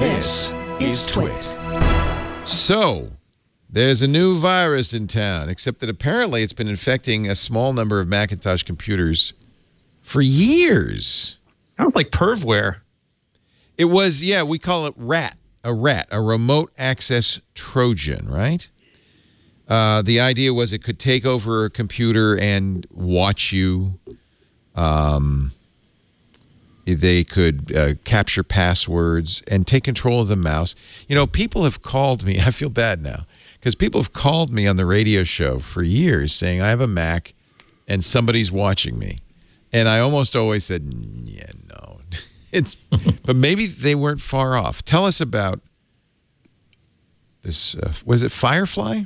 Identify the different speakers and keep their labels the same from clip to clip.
Speaker 1: This is TWiT.
Speaker 2: So, there's a new virus in town, except that apparently it's been infecting a small number of Macintosh computers for years.
Speaker 3: Sounds like Perv-ware.
Speaker 2: It was, yeah, we call it RAT, a remote access Trojan, right? The idea was it could take over a computer and watch you. They could capture passwords and take control of the mouse. You know, people have called me. I feel bad now because people have called me on the radio show for years saying, I have a Mac and somebody's watching me. And I almost always said, yeah, no. But maybe they weren't far off. Tell us about this. Was it Firefly?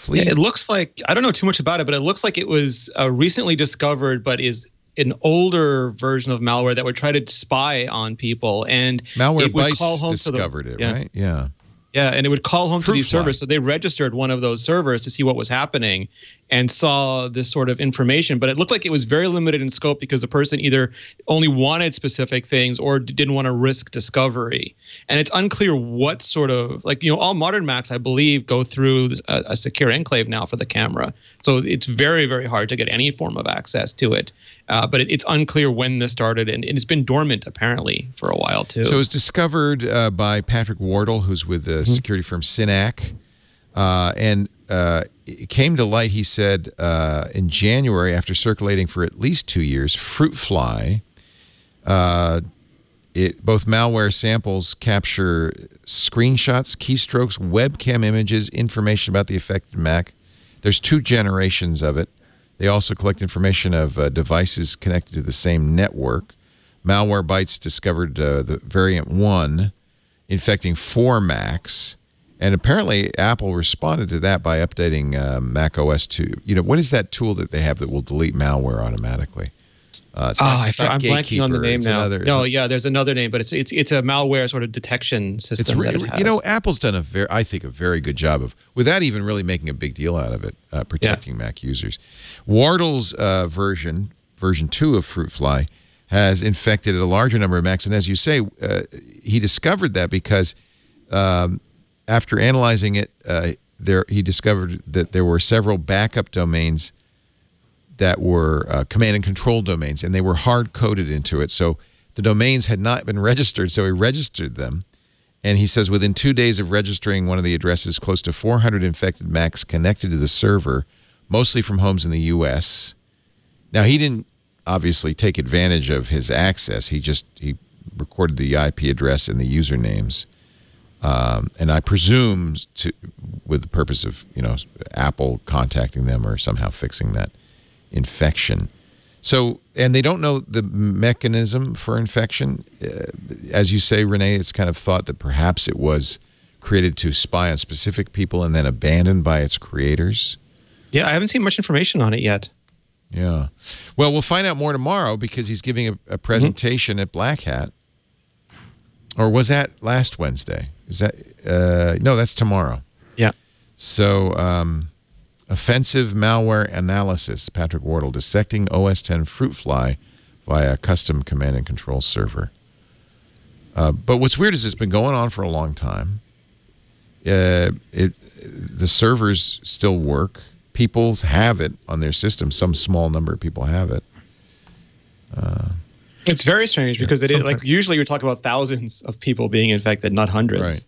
Speaker 3: Yeah, it looks like, I don't know too much about it, but it looks like it was recently discovered, but is an older version of malware that would try to spy on people. And
Speaker 2: Malwarebytes discovered it, right? Yeah.
Speaker 3: Yeah, and it would call home to these
Speaker 2: Fruitfly.
Speaker 3: servers. So they registered one of those servers to see what was happening and saw this sort of information. But it looked like it was very limited in scope because the person either only wanted specific things or didn't want to risk discovery. And it's unclear what sort of, like, you know, all modern Macs, I believe, go through a secure enclave now for the camera. So it's very, very hard to get any form of access to it. But it's unclear when this started, and it's been dormant, apparently, for a while, too.
Speaker 2: So it was discovered by Patrick Wardle, who's with the security firm Synack. It came to light, he said, in January, after circulating for at least 2 years, Fruitfly, both malware samples capture screenshots, keystrokes, webcam images, information about the affected Mac. There's 2 generations of it. They also collect information of devices connected to the same network. Malwarebytes discovered the variant 1 infecting 4 Macs. And apparently Apple responded to that by updating Mac OS to, you know, what is that tool that they have that will delete malware automatically?
Speaker 3: I'm blanking on the name now. There's another name, but it's a malware sort of detection system.
Speaker 2: You know, Apple's done I think a very good job of, without even really making a big deal out of it, protecting Mac users. Wardle's version 2 of Fruitfly has infected a larger number of Macs, and as you say, he discovered that because after analyzing it, he discovered that there were several backup domains that were command and control domains, and they were hard-coded into it. So the domains had not been registered, so he registered them. And he says within 2 days of registering one of the addresses, close to 400 infected Macs connected to the server, mostly from homes in the U.S. Now, he didn't obviously take advantage of his access. He recorded the IP address and the usernames. And I presume with the purpose of, you know, Apple contacting them or somehow fixing that infection. So, and they don't know the mechanism for infection. As you say, Rene, it's kind of thought that perhaps it was created to spy on specific people and then abandoned by its creators.
Speaker 3: Yeah, I haven't seen much information on it yet.
Speaker 2: Yeah. Well, we'll find out more tomorrow because he's giving a presentation at Black Hat. Or was that last Wednesday? Is that no, that's tomorrow.
Speaker 3: Yeah.
Speaker 2: So, offensive malware analysis, Patrick Wardle, dissecting OS X Fruitfly via a custom command and control server. But what's weird is it's been going on for a long time. The servers still work. People have it on their system. Some small number of people have it.
Speaker 3: It's very strange because like usually you talk about thousands of people being infected, not hundreds.
Speaker 2: Right.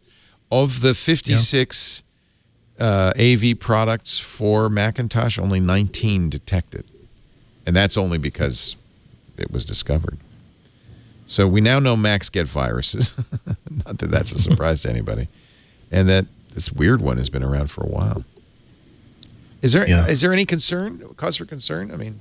Speaker 2: Of the 56 AV products for Macintosh, only 19 detected. And that's only because it was discovered. So we now know Macs get viruses. Not that that's a surprise to anybody. And that this weird one has been around for a while. Is there any concern, cause for concern? I mean,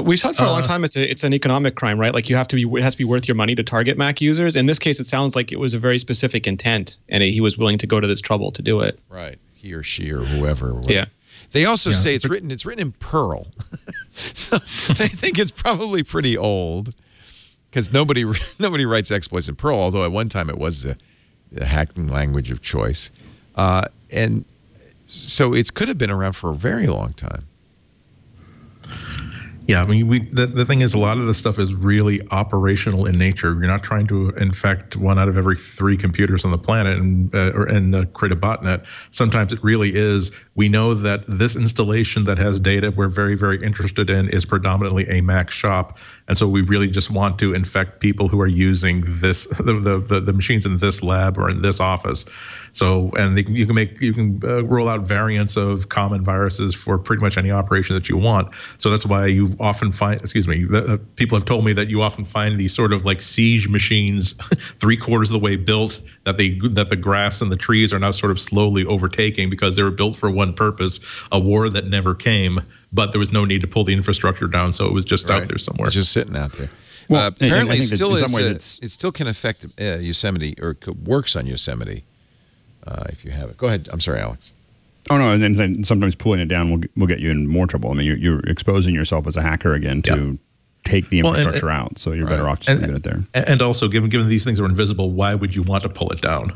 Speaker 3: we've thought for a long time it's an economic crime, right? Like it has to be worth your money to target Mac users. In this case, it sounds like it was a very specific intent, and he was willing to go to this trouble to do it.
Speaker 2: Right, he or she or whoever.
Speaker 3: Yeah.
Speaker 2: They also say it's written in Perl, so they think it's probably pretty old because nobody writes exploits in Perl. Although at one time it was the hacking language of choice, and so it could have been around for a very long time.
Speaker 4: Yeah, I mean, the thing is, a lot of this stuff is really operational in nature. You're not trying to infect 1 out of every 3 computers on the planet and create a botnet. Sometimes it really is. We know that this installation that has data we're very, very interested in is predominantly a Mac shop, and so we really just want to infect people who are using this the machines in this lab or in this office. So, and you can roll out variants of common viruses for pretty much any operation that you want. So that's why you often find, people have told me that you often find these sort of like siege machines 3/4 of the way built that the grass and the trees are now sort of slowly overtaking because they were built for one purpose, a war that never came, but there was no need to pull the infrastructure down, so it was just out there somewhere.
Speaker 2: It's just sitting out there.
Speaker 5: Well,
Speaker 2: apparently
Speaker 5: it
Speaker 2: still can affect Yosemite, or works on Yosemite. If you have it. Go ahead. I'm sorry, Alex.
Speaker 5: Oh, no, and then sometimes pulling it down will get you in more trouble. I mean, you're exposing yourself as a hacker again to take the infrastructure out, so you're better off just leaving it there.
Speaker 4: And also, given these things are invisible, why would you want to pull it down?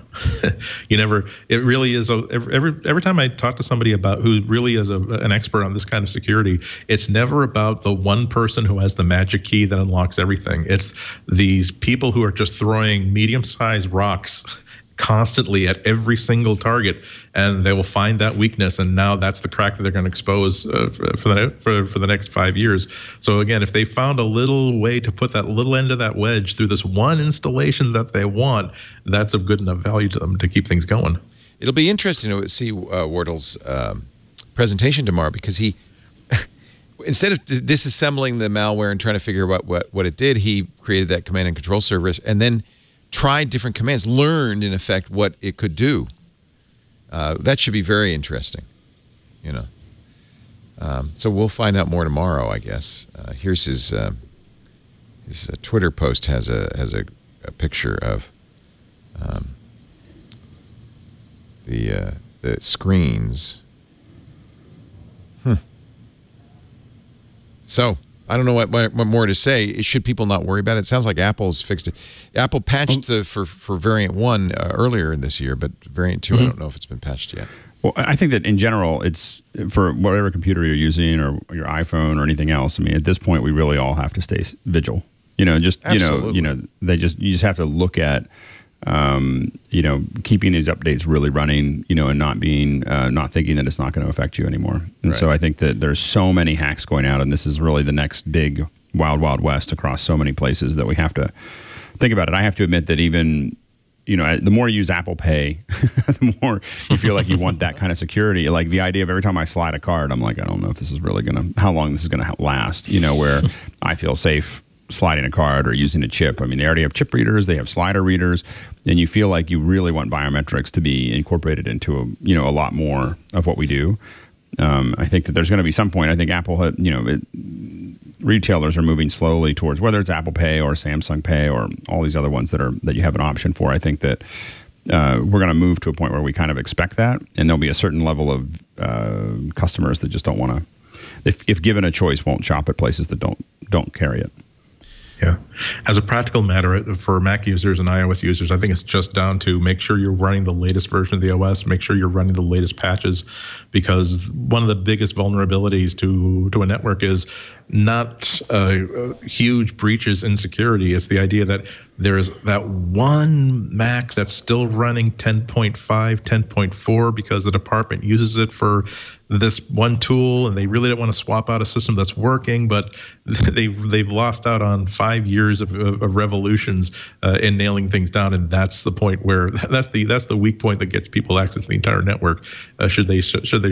Speaker 4: It really is, every time I talk to somebody about who really is an expert on this kind of security, it's never about the one person who has the magic key that unlocks everything. It's these people who are just throwing medium-sized rocks constantly at every single target, and they will find that weakness, and now that's the crack that they're going to expose for the next 5 years. So again, if they found a little way to put that little end of that wedge through this one installation that they want, that's of good enough value to them to keep things going.
Speaker 2: It'll be interesting to see Wardle's presentation tomorrow, because he instead of disassembling the malware and trying to figure out what it did, he created that command and control service and then tried different commands, learned in effect what it could do. That should be very interesting, So we'll find out more tomorrow, I guess. Here's his Twitter post has a picture of the screens. So I don't know what more to say. Should people not worry about it? It sounds like Apple's fixed it. Apple patched for variant 1 earlier in this year, but variant 2, I don't know if it's been patched yet.
Speaker 5: Well, I think that in general, it's for whatever computer you're using or your iPhone or anything else. I mean, at this point, we really all have to stay vigil.
Speaker 2: Absolutely.
Speaker 5: You just have to look at keeping these updates really running, and not thinking that it's not going to affect you anymore. And so I think that there's so many hacks going out, and this is really the next big wild, wild west across so many places that we have to think about it. I have to admit that even, the more you use Apple Pay, the more you feel like you want that kind of security. Like the idea of every time I slide a card, I'm like, I don't know if this is really how long this is going to last, where I feel safe sliding a card or using a chip. I mean, they already have chip readers, they have slider readers, and you feel like you really want biometrics to be incorporated into a lot more of what we do. I think that there's going to be some point. I think Apple had, retailers are moving slowly towards, whether it's Apple Pay or Samsung Pay or all these other ones that you have an option for. I think that we're going to move to a point where we kind of expect that, and there'll be a certain level of customers that just don't want to, if given a choice, won't shop at places that don't carry it.
Speaker 4: Yeah. As a practical matter for Mac users and iOS users, I think it's just down to make sure you're running the latest version of the OS, make sure you're running the latest patches, because one of the biggest vulnerabilities to a network is not huge breaches in security. It's the idea that there's that one Mac that's still running 10.5, 10.4 because the department uses it for this one tool, and they really don't want to swap out a system that's working, but they've lost out on 5 years of revolutions in nailing things down, and that's the point where that's the weak point that gets people access to the entire network. Should they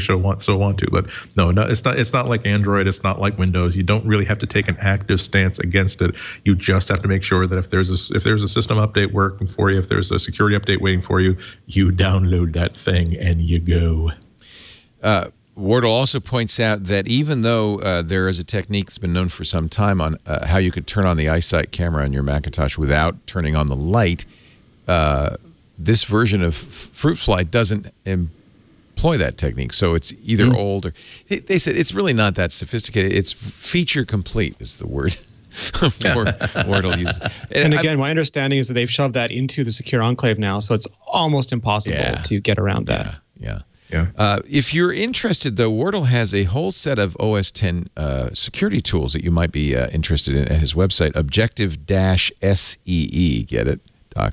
Speaker 4: want to? But no, it's not like Android. It's not like Windows. You don't really have to take an active stance against it. You just have to make sure that if there's a system update working for you, if there's a security update waiting for you, you download that thing and you go.
Speaker 2: Wardle also points out that even though there is a technique that's been known for some time on how you could turn on the EyeSight camera on your Macintosh without turning on the light, this version of Fruitfly doesn't employ that technique. So it's either old or... They said it's really not that sophisticated. It's feature complete is the word. Wardle uses.
Speaker 3: And again, my understanding is that they've shoved that into the secure enclave now, so it's almost impossible to get around that.
Speaker 2: Yeah.
Speaker 4: Yeah.
Speaker 2: If you're interested, though, Wardle has a whole set of OS X security tools that you might be interested in at his website, objective-see, get it,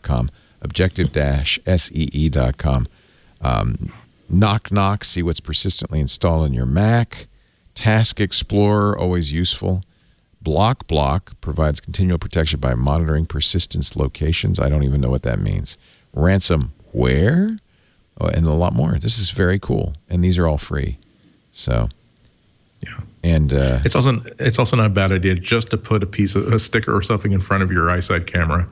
Speaker 2: .com, objective-see.com. Knock Knock, see what's persistently installed on your Mac. Task Explorer, always useful. Block provides continual protection by monitoring persistence locations. I don't even know what that means. Ransomware, and a lot more. This is very cool, and these are all free. So,
Speaker 4: yeah.
Speaker 2: And
Speaker 4: it's also not a bad idea just to put a sticker or something in front of your iSight camera.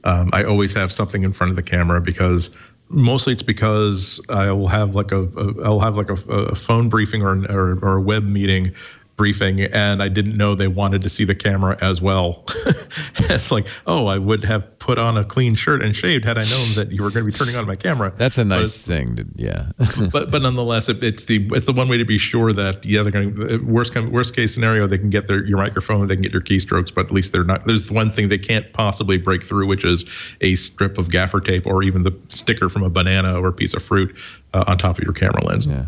Speaker 4: I always have something in front of the camera because mostly it's because I'll have like a phone briefing or a web meeting briefing, and I didn't know they wanted to see the camera as well. It's like, oh, I would have put on a clean shirt and shaved had I known that you were going to be turning on my camera.
Speaker 2: That's a nice thing, yeah.
Speaker 4: but nonetheless, it's the one way to be sure that they're going to worst case scenario, they can get your microphone, they can get your keystrokes, but at least they're not. There's one thing they can't possibly break through, which is a strip of gaffer tape or even the sticker from a banana or a piece of fruit on top of your camera lens.
Speaker 2: Yeah.